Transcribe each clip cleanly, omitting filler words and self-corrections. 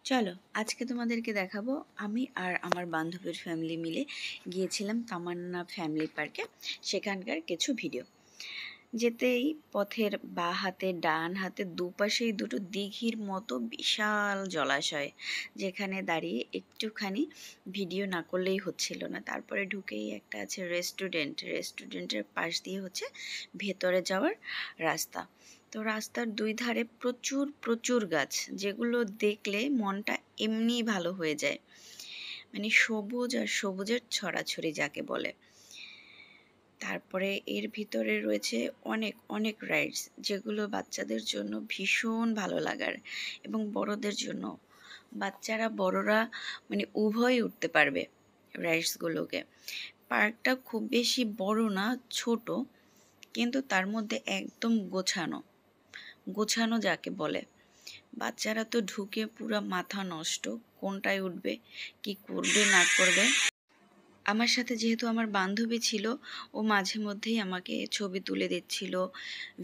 চলো আজকে তোমাদেরকে দেখাবো আমি আর আমার বান্ধবীর ফ্যামিলি মিলে গিয়েছিলাম তামান্না ফ্যামিলি পার্কে। সেখানকার কিছু ভিডিও। যেতেই পথের বাঁ হাতে ডান হাতে দুপাশেই দুটো দিঘির মতো বিশাল জলাশয়, যেখানে দাঁড়িয়ে একটুখানি ভিডিও না করলেই হচ্ছিল না। তারপরে ঢুকেই একটা আছে রেস্টুরেন্টের পাশ দিয়ে হচ্ছে ভেতরে যাওয়ার রাস্তা। তো রাস্তার দুই ধারে প্রচুর প্রচুর গাছ, যেগুলো দেখলে মনটা এমনিই ভালো হয়ে যায়। মানে সবুজ আর সবুজের ছড়াছড়ি যাকে বলে। তারপরে এর ভিতরে রয়েছে অনেক অনেক রাইডস, যেগুলো বাচ্চাদের জন্য ভীষণ ভালো লাগার এবং বড়দের জন্য। বাচ্চারা বড়রা মানে উভয়ই উঠতে পারবে রাইডসগুলোকে। পার্কটা খুব বেশি বড় না, ছোট, কিন্তু তার মধ্যে একদম গোছানো যাকে বলে। বাচ্চারা তো ঢুকে পুরো মাথা নষ্ট, কোনটায় উঠবে, কি করবে না করবে। আমার সাথে যেহেতু আমার বান্ধবী ছিল, ও মাঝে মধ্যেই আমাকে ছবি তুলে দিচ্ছিল,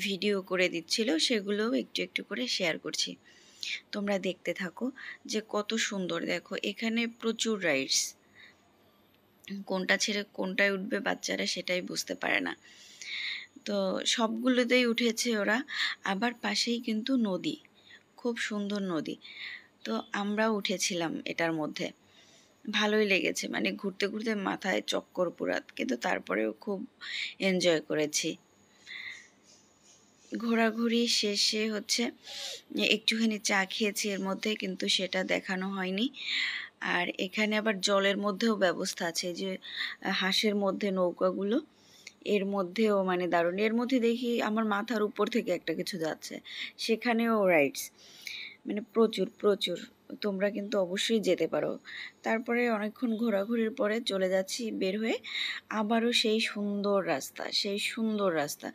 ভিডিও করে দিচ্ছিল, সেগুলোও একটু একটু করে শেয়ার করছি। তোমরা দেখতে থাকো যে কত সুন্দর। দেখো এখানে প্রচুর রাইডস, কোনটা ছেড়ে কোনটায় উঠবে বাচ্চারা সেটাই বুঝতে পারে না। তো সবগুলোতেই উঠেছে ওরা। আবার পাশেই কিন্তু নদী, খুব সুন্দর নদী। তো আমরাও উঠেছিলাম এটার মধ্যে, ভালোই লেগেছে। মানে ঘুরতে ঘুরতে মাথায় চক্কর পুরা, কিন্তু তারপরেও খুব এনজয় করেছি। ঘোরাঘুরি শেষে হচ্ছে একটুখানি চা খেয়েছি এর মধ্যে, কিন্তু সেটা দেখানো হয়নি। আর এখানে আবার জলের মধ্যেও ব্যবস্থা আছে, যে হাঁসের মধ্যে নৌকাগুলো, এর মধ্যেও মানে দারুণ। এর মধ্যে দেখি আমার মাথার উপর থেকে একটা কিছু যাচ্ছে, সেখানেও রাইডস, মানে প্রচুর প্রচুর। তোমরা কিন্তু অবশ্যই যেতে পারো। তারপরে অনেকক্ষণ ঘোরাঘুরির পরে চলে যাচ্ছি বের হয়ে, আবারও সেই সুন্দর রাস্তা।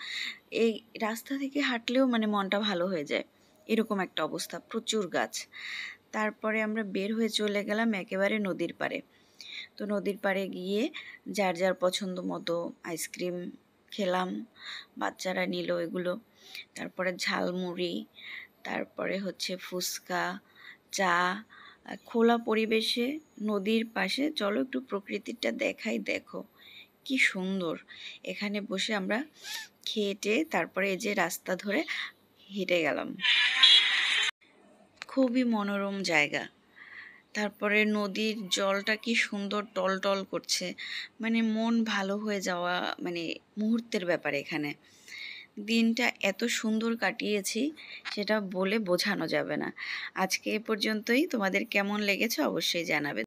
এই রাস্তা থেকে হাঁটলেও মানে মনটা ভালো হয়ে যায়, এরকম একটা অবস্থা, প্রচুর গাছ। তারপরে আমরা বের হয়ে চলে গেলাম একেবারে নদীর পাড়ে। তো নদীর পাড়ে গিয়ে যার যার পছন্দ মতো আইসক্রিম খেলাম, বাচ্চারা নিল এগুলো। তারপরে ঝালমুড়ি, তারপরে হচ্ছে ফুচকা, চা। খোলা পরিবেশে নদীর পাশে, চলো একটু প্রকৃতিটা দেখাই। দেখো কি সুন্দর। এখানে বসে আমরা খেয়ে তারপরে এই যে রাস্তা ধরে হেঁটে গেলাম। খুবই মনোরম জায়গা। তারপরে নদীর জলটা কি সুন্দর টলটল করছে, মানে মন ভালো হয়ে যাওয়া, মানে মুহূর্তের ব্যাপার। এখানে দিনটা এত সুন্দর কাটিয়েছি, সেটা বলে বোঝানো যাবে না। আজকে এ পর্যন্তই। তোমাদের কেমন লেগেছে অবশ্যই জানাবে।